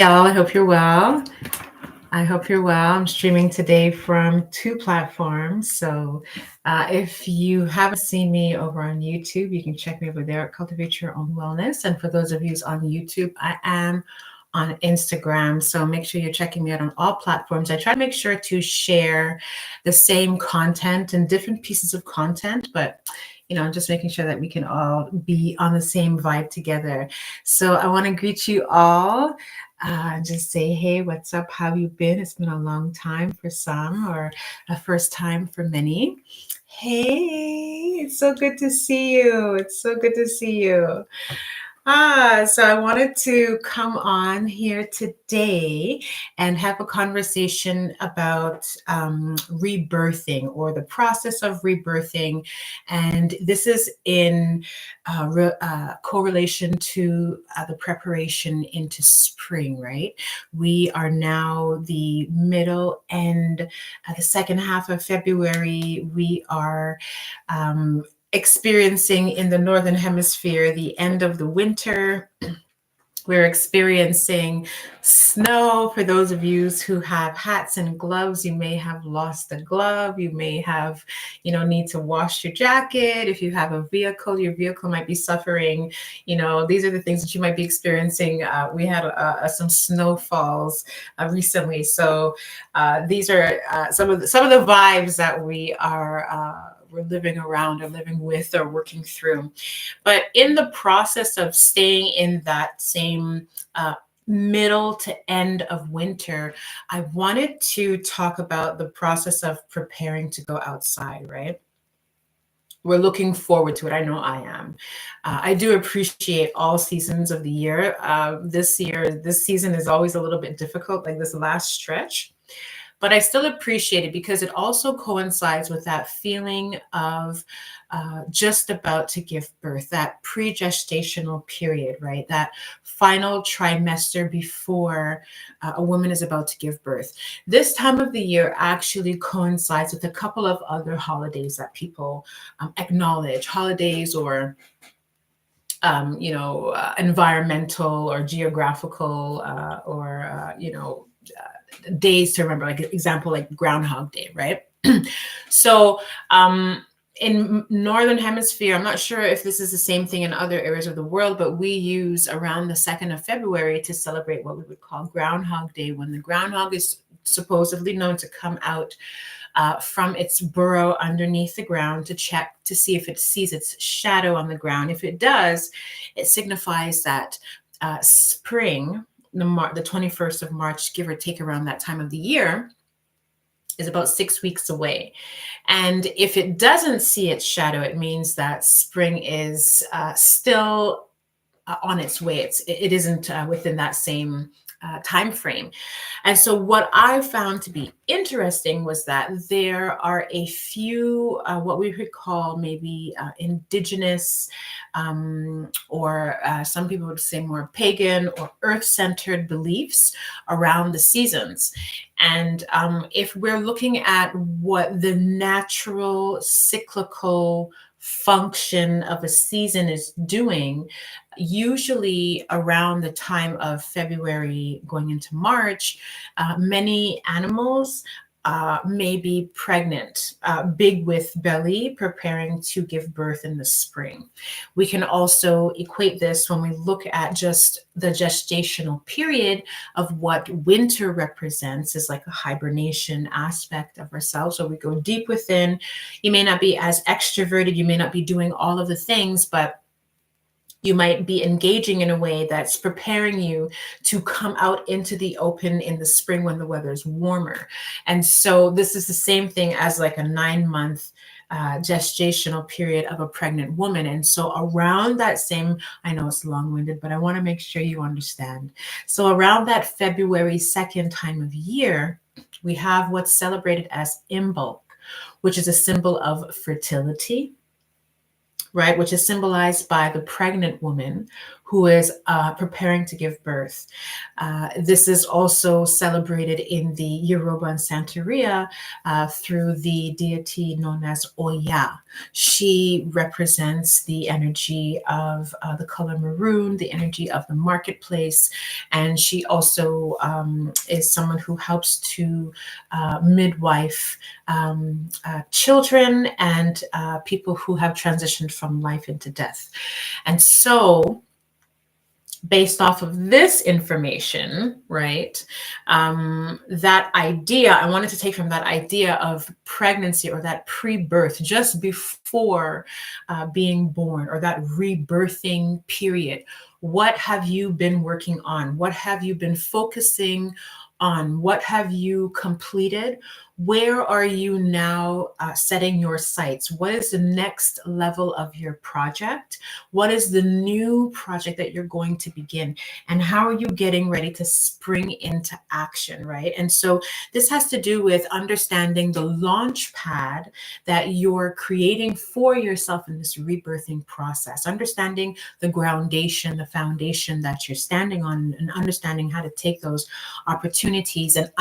Y'all, I hope you're well. I hope you're well. I'm streaming today from two platforms. So if you haven't seen me over on YouTube, you can check me over there at Cultivate Your Own Wellness. And for those of you who's on YouTube, I am on Instagram. So make sure you're checking me out on all platforms. I try to make sure to share the same content and different pieces of content, but just making sure that we can all be on the same vibe together. So I want to greet you all. Just say, hey, what's up? How have you been? It's been a long time for some, or a first time for many. Hey, it's so good to see you. It's so good to see you. So I wanted to come on here today and have a conversation about rebirthing, or the process of rebirthing. And this is in correlation to the preparation into spring, right? We are now the middle and the second half of February. We are experiencing in the Northern Hemisphere the end of the winter. We're experiencing snow. For those of you who have hats and gloves, you may have lost a glove. You may have, need to wash your jacket. If you have a vehicle, your vehicle might be suffering. These are the things that you might be experiencing. We had some snowfalls recently. So these are some of the vibes that we're living around or living with or working through. But in the process of staying in that same middle to end of winter, I wanted to talk about the process of preparing to go outside, right? We're looking forward to it. I know I am. I do appreciate all seasons of the year. This season is always a little bit difficult, like this last stretch. But I still appreciate it because it also coincides with that feeling of just about to give birth, that pre-gestational period, right? That final trimester before a woman is about to give birth. This time of the year actually coincides with a couple of other holidays that people acknowledge, holidays or environmental or geographical days to remember, like example, like Groundhog Day, right? So in Northern Hemisphere, I'm not sure if this is the same thing in other areas of the world, but we use around the 2nd of February to celebrate what we would call Groundhog Day, when the groundhog is supposedly known to come out from its burrow underneath the ground to check to see if it sees its shadow on the ground. If it does, it signifies that spring, the 21st of March, give or take around that time of the year, is about 6 weeks away. And if it doesn't see its shadow, it means that spring is still on its way. It isn't within that same time frame. And so what I found to be interesting was that there are a few what we would call maybe indigenous or some people would say more pagan or earth-centered beliefs around the seasons. And if we're looking at what the natural cyclical function of a season is doing, usually around the time of February going into March, many animals may be pregnant, big with belly, preparing to give birth in the spring. We can also equate this when we look at just the gestational period of what winter represents, is like a hibernation aspect of ourselves. So we go deep within. You may not be as extroverted, you may not be doing all of the things, but you might be engaging in a way that's preparing you to come out into the open in the spring when the weather is warmer. And so this is the same thing as like a 9-month gestational period of a pregnant woman. And so around that same, I know it's long-winded, but I want to make sure you understand. So around that February 2nd time of year, we have what's celebrated as Imbolc, which is a symbol of fertility, right, which is symbolized by the pregnant woman who is preparing to give birth. This is also celebrated in the Yoruba and Santeria through the deity known as Oya. She represents the energy of the color maroon, the energy of the marketplace, and she also is someone who helps to midwife children and people who have transitioned from life into death. And so, based off of this information, right, that idea, I wanted to take from that idea of pregnancy or that pre-birth, just before being born, or that rebirthing period. What have you been working on? What have you been focusing on? What have you completed? Where are you now setting your sights? What is the next level of your project? What is the new project that you're going to begin? And how are you getting ready to spring into action, right? And so this has to do with understanding the launch pad that you're creating for yourself in this rebirthing process, understanding the groundation, the foundation that you're standing on, and understanding how to take those opportunities and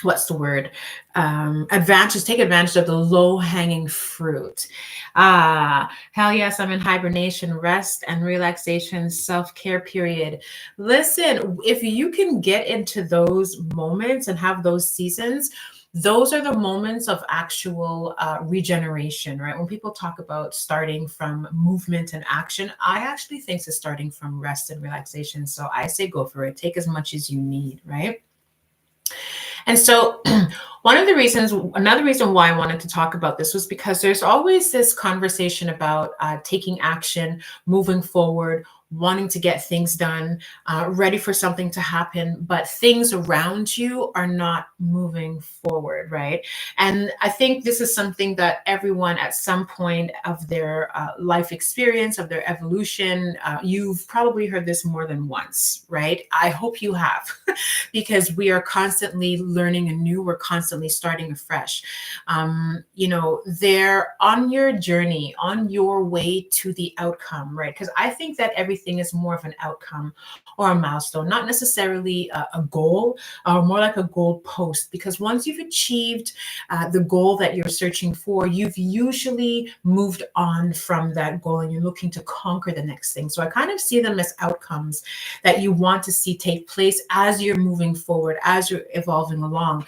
what's the word? Take advantage of the low-hanging fruit. Hell yes, I'm in hibernation, rest and relaxation, self-care period. Listen, if you can get into those moments and have those seasons, those are the moments of actual regeneration, right? When people talk about starting from movement and action, I actually think it's starting from rest and relaxation. So I say go for it. Take as much as you need, right? And so another reason why I wanted to talk about this was because there's always this conversation about taking action, moving forward, wanting to get things done, ready for something to happen, but things around you are not moving forward, right? And I think this is something that everyone at some point of their life experience, of their evolution, you've probably heard this more than once, right? I hope you have, because we are constantly learning anew, we're constantly starting afresh. They're on your journey, on your way to the outcome, right? Because I think that everything is more of an outcome or a milestone, not necessarily a goal, or more like a goal post. Because once you've achieved the goal that you're searching for, you've usually moved on from that goal and you're looking to conquer the next thing. So I kind of see them as outcomes that you want to see take place as you're moving forward, as you're evolving along.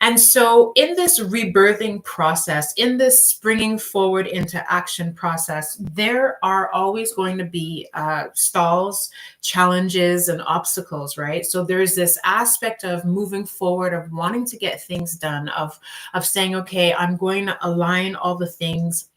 And so in this rebirthing process, in this springing forward into action process, there are always going to be stalls, challenges, and obstacles, right? So there's this aspect of moving forward, of wanting to get things done, of saying, okay, I'm going to align all the things,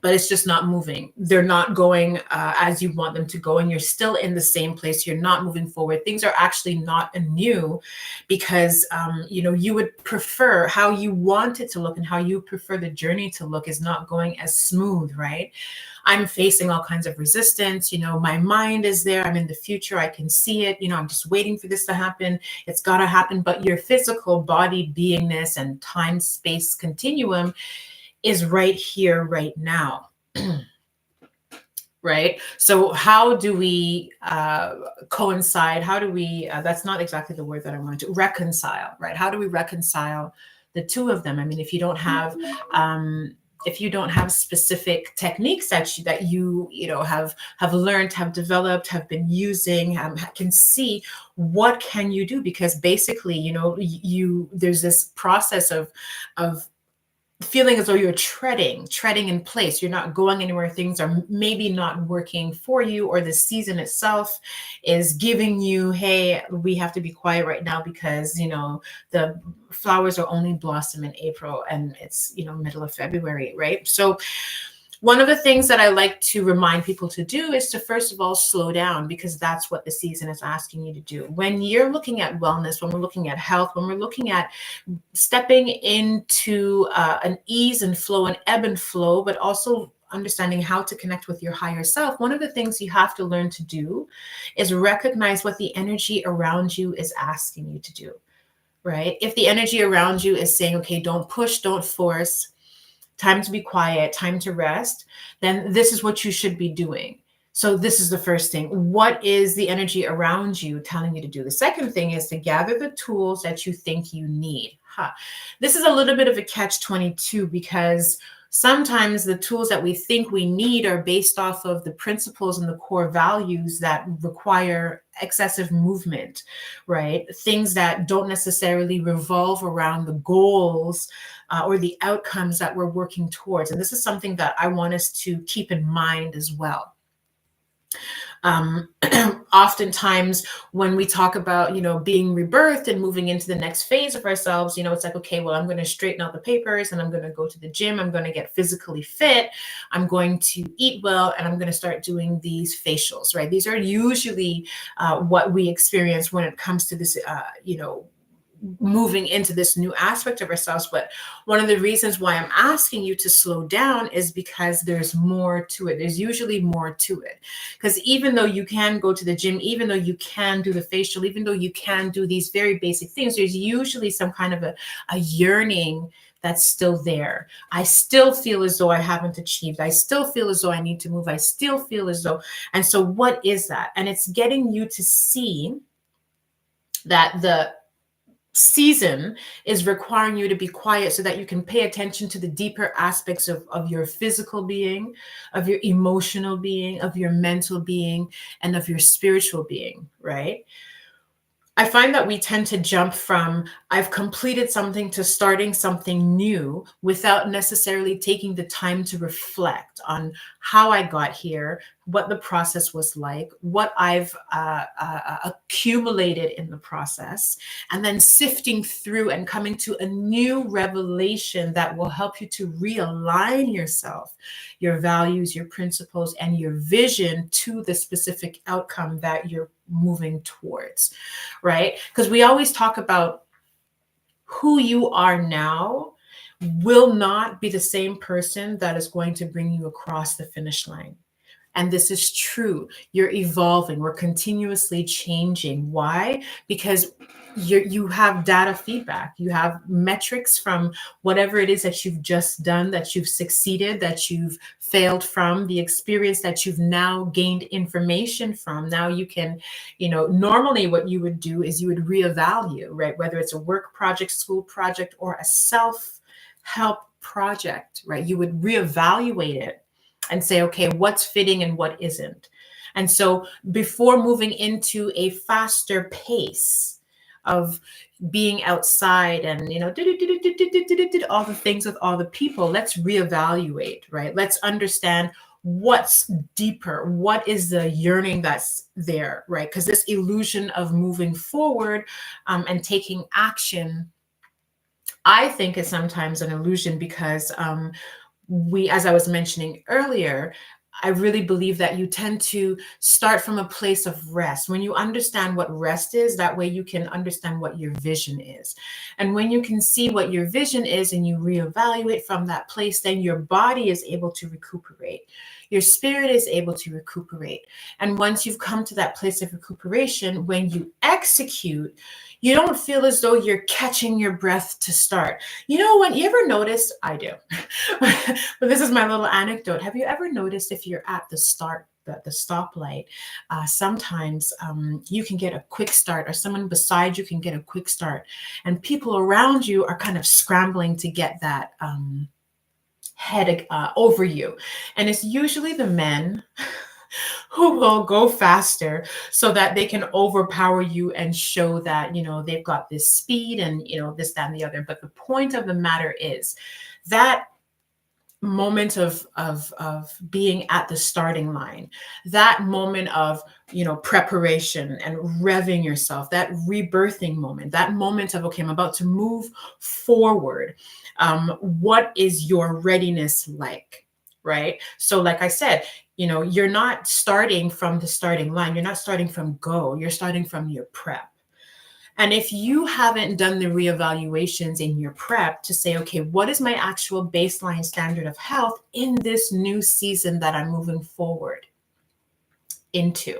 but it's just not moving. They're not going as you want them to go, and you're still in the same place. You're not moving forward. Things are actually not anew because, you would prefer how you want it to look, and how you prefer the journey to look is not going as smooth, right? I'm facing all kinds of resistance. My mind is there. I'm in the future. I can see it. I'm just waiting for this to happen. It's got to happen. But your physical body beingness and time space continuum is right here, right now. Right? So how do we coincide? How do we, that's not exactly the word that I wanted to, reconcile, right? How do we reconcile the two of them? I mean, if you don't have specific techniques that you have learned, have developed, have been using, can see, what can you do? Because basically, there's this process of feeling as though you're treading in place. You're not going anywhere. Things are maybe not working for you, or the season itself is giving you, hey, we have to be quiet right now because, the flowers are only blossom in April and it's, middle of February, right? So one of the things that I like to remind people to do is to, first of all, slow down, because that's what the season is asking you to do. When you're looking at wellness, when we're looking at health, when we're looking at stepping into an ease and flow, an ebb and flow, but also understanding how to connect with your higher self, one of the things you have to learn to do is recognize what the energy around you is asking you to do, right? If the energy around you is saying, okay, don't push, don't force, time to be quiet, time to rest, then this is what you should be doing. So this is the first thing. What is the energy around you telling you to do? The second thing is to gather the tools that you think you need. This is a little bit of a catch-22 because sometimes the tools that we think we need are based off of the principles and the core values that require excessive movement, right? Things that don't necessarily revolve around the goals or the outcomes that we're working towards. And this is something that I want us to keep in mind as well. Oftentimes when we talk about, being rebirthed and moving into the next phase of ourselves, it's like, okay, well, I'm going to straighten out the papers and I'm going to go to the gym. I'm going to get physically fit. I'm going to eat well, and I'm going to start doing these facials, right? These are usually what we experience when it comes to this, moving into this new aspect of ourselves. But one of the reasons why I'm asking you to slow down is because there's more to it. There's usually more to it. Because even though you can go to the gym, even though you can do the facial, even though you can do these very basic things, there's usually some kind of a yearning that's still there. I still feel as though I haven't achieved. I still feel as though I need to move. I still feel as though. And so what is that? And it's getting you to see that the season is requiring you to be quiet so that you can pay attention to the deeper aspects of your physical being, of your emotional being, of your mental being, and of your spiritual being, right? I find that we tend to jump from I've completed something to starting something new without necessarily taking the time to reflect on how I got here, what the process was like, what I've accumulated in the process, and then sifting through and coming to a new revelation that will help you to realign yourself, your values, your principles, and your vision to the specific outcome that you're moving towards, right? Because we always talk about who you are now will not be the same person that is going to bring you across the finish line. And this is true. You're evolving. We're continuously changing. Why? Because you have data feedback. You have metrics from whatever it is that you've just done, that you've succeeded, that you've failed from, the experience that you've now gained information from. Now you can, normally what you would do is you would reevaluate, right? Whether it's a work project, school project, or a self-help project, right? You would reevaluate it and say, okay, what's fitting and what isn't. And so before moving into a faster pace of being outside and, all the things with all the people, let's reevaluate, right? Let's understand what's deeper, what is the yearning that's there, right? Because this illusion of moving forward and taking action, I think is sometimes an illusion because we, as I was mentioning earlier, I really believe that you tend to start from a place of rest. When you understand what rest is, that way you can understand what your vision is. And when you can see what your vision is and you reevaluate from that place, then your body is able to recuperate. Your spirit is able to recuperate. And once you've come to that place of recuperation, when you execute, you don't feel as though you're catching your breath to start. When you ever noticed, I do, but this is my little anecdote. Have you ever noticed if you're at the stoplight, sometimes you can get a quick start, or someone beside you can get a quick start, and people around you are kind of scrambling to get that head over you. And it's usually the men who will go faster so that they can overpower you and show that, they've got this speed and, this, that, and the other. But the point of the matter is that moment of being at the starting line, that moment of, preparation and revving yourself, that rebirthing moment, that moment of, okay, I'm about to move forward. What is your readiness like? Right? So like I said, you're not starting from the starting line. You're not starting from go. You're starting from your prep. And if you haven't done the reevaluations in your prep to say, okay, what is my actual baseline standard of health in this new season that I'm moving forward? into.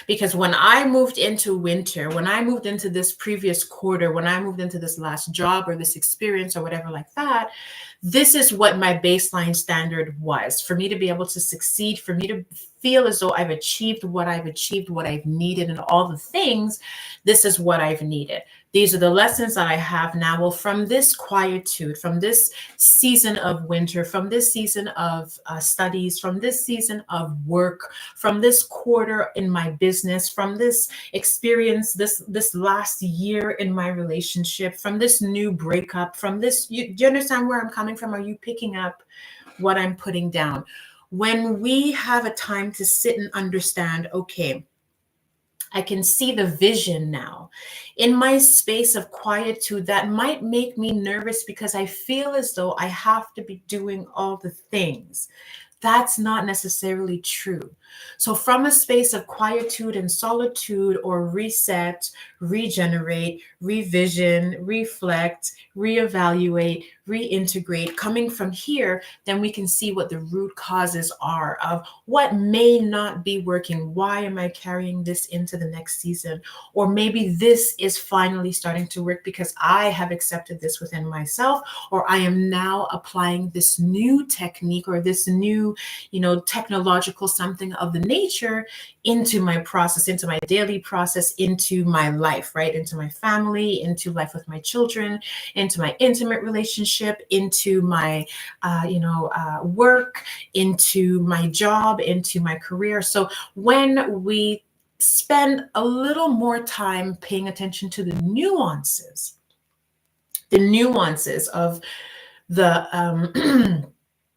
Because when I moved into winter, when I moved into this previous quarter, when I moved into this last job or this experience or whatever like that, this is what my baseline standard was for me to be able to succeed, for me to feel as though I've achieved, what I've needed, and all the things. This is what I've needed. These are the lessons that I have now. Well, from this quietude, from this season of winter, from this season of studies, from this season of work, from this quarter in my business, from this experience, this last year in my relationship, from this new breakup, from this, do you understand where I'm coming from? Are you picking up what I'm putting down? When we have a time to sit and understand, okay, I can see the vision now. In my space of quietude, that might make me nervous because I feel as though I have to be doing all the things. That's not necessarily true. So, from a space of quietude and solitude, or reset, regenerate, revision, reflect, reevaluate, reintegrate, coming from here, then we can see what the root causes are of what may not be working. Why am I carrying this into the next season? Or maybe this is finally starting to work because I have accepted this within myself, or I am now applying this new technique or this new, technological something of the nature into my process, into my daily process, into my life, right? Into my family, into life with my children, into my intimate relationship, into my, work, into my job, into my career. So when we spend a little more time paying attention to the nuances of the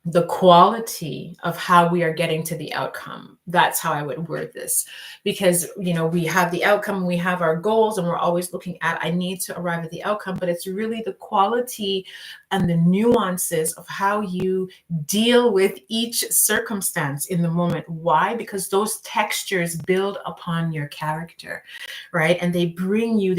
the quality of how we are getting to the outcome. That's how I would word this. Because, we have the outcome, we have our goals, and we're always looking at, I need to arrive at the outcome, but it's really the quality and the nuances of how you deal with each circumstance in the moment. Why? Because those textures build upon your character, right? And they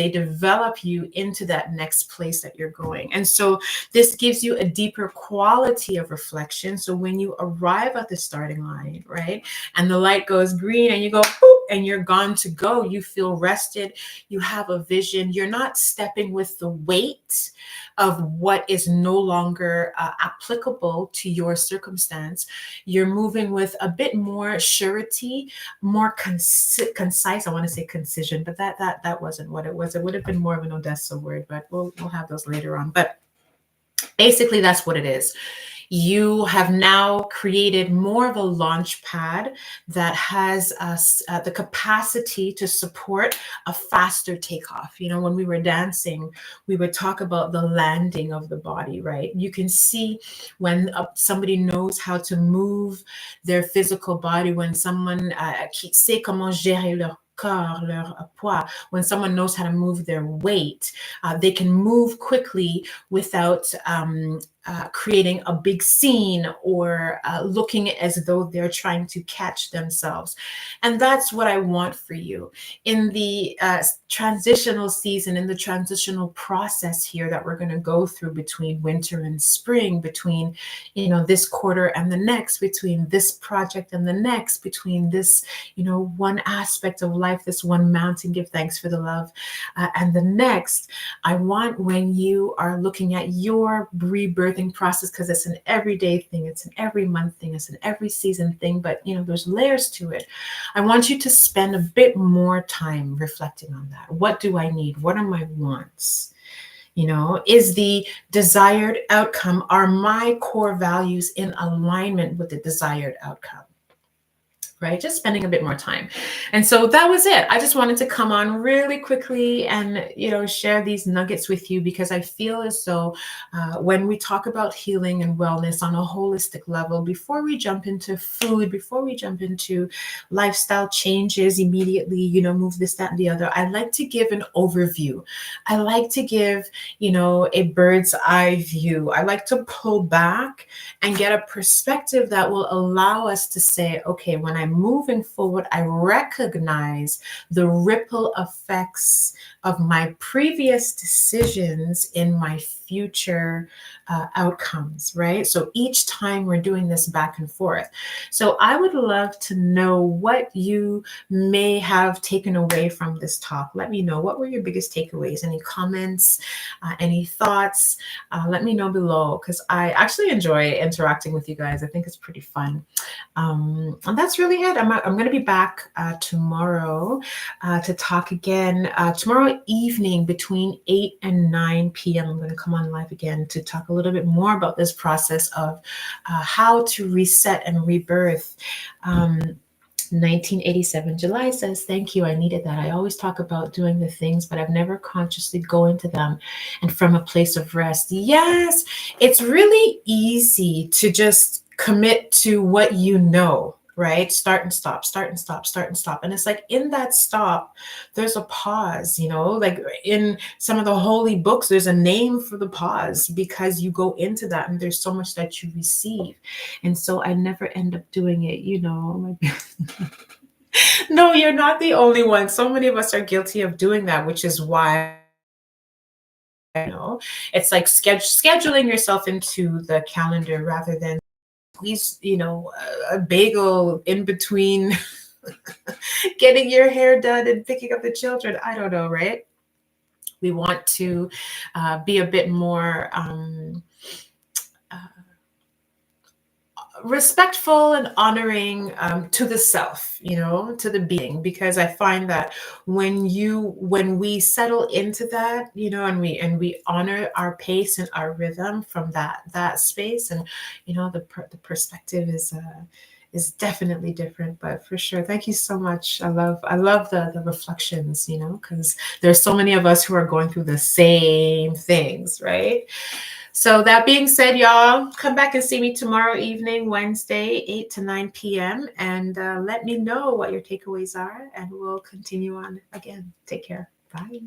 develop you into that next place that you're going. And so this gives you a deeper quality of reflection. So when you arrive at the starting line, right, and the light goes green and you go, boop, and you're gone to go, you feel rested, you have a vision, you're not stepping with the weight of what is no longer applicable to your circumstance. You're moving with a bit more surety, more concise. I want to say concision, but that wasn't what it was. It would have been more of an Odessa word, but we'll have those later on. But basically, that's what it is. You have now created more of a launch pad that has the capacity to support a faster takeoff. When we were dancing, we would talk about the landing of the body, right? You can see when somebody knows how to move their physical body, when someone sait comment gérer leur corps, leur poids, when someone knows how to move their weight, they can move quickly without creating a big scene or looking as though they're trying to catch themselves. And that's what I want for you in the transitional season, in the transitional process here that we're going to go through between winter and spring, between this quarter and the next, between this project and the next, between this one aspect of life, this one mountain, give thanks for the love, and the next. I want, when you are looking at your rebirthing process, because it's an everyday thing, it's an every month thing, it's an every season thing, but there's layers to it. I want you to spend a bit more time reflecting on that. What do I need? What are my wants? Is the desired outcome, are my core values in alignment with the desired outcome? Right? Just spending a bit more time. And so that was it. I just wanted to come on really quickly and, share these nuggets with you, because I feel as though when we talk about healing and wellness on a holistic level, before we jump into food, before we jump into lifestyle changes immediately, move this, that, and the other, I like to give an overview. I like to give, a bird's eye view. I like to pull back and get a perspective that will allow us to say, okay, when I'm moving forward, I recognize the ripple effects of my previous decisions in my future outcomes, right? So each time we're doing this back and forth. So I would love to know what you may have taken away from this talk. Let me know, what were your biggest takeaways? Any comments, any thoughts? Let me know below, because I actually enjoy interacting with you guys. I think it's pretty fun. And that's really it. I'm going to be back tomorrow to talk again. Tomorrow evening between 8 and 9 p.m. I'm going to come on live again to talk a little bit more about this process of how to reset and rebirth. 1987 July says, thank you. I needed that. I always talk about doing the things, but I've never consciously go into them and from a place of rest. Yes, it's really easy to just commit to what you know, right? Start and stop, start and stop, start and stop. And it's like in that stop, there's a pause, you know, like in some of the holy books, there's a name for the pause because you go into that and there's so much that you receive. And so I never end up doing it, you know. No, you're not the only one. So many of us are guilty of doing that, which is why, you know, it's like scheduling yourself into the calendar rather than squeeze, you know, a bagel in between getting your hair done and picking up the children. I don't know, right? We want to be a bit more respectful and honoring to the self, you know, to the being, because I find that when we settle into that, you know, and we honor our pace and our rhythm from that space, and you know, the perspective is definitely different. But for sure, thank you so much. I love the reflections, you know, because there's so many of us who are going through the same things, right? So that being said, y'all, come back and see me tomorrow evening, Wednesday, 8 to 9 p.m. And let me know what your takeaways are, and we'll continue on again. Take care. Bye.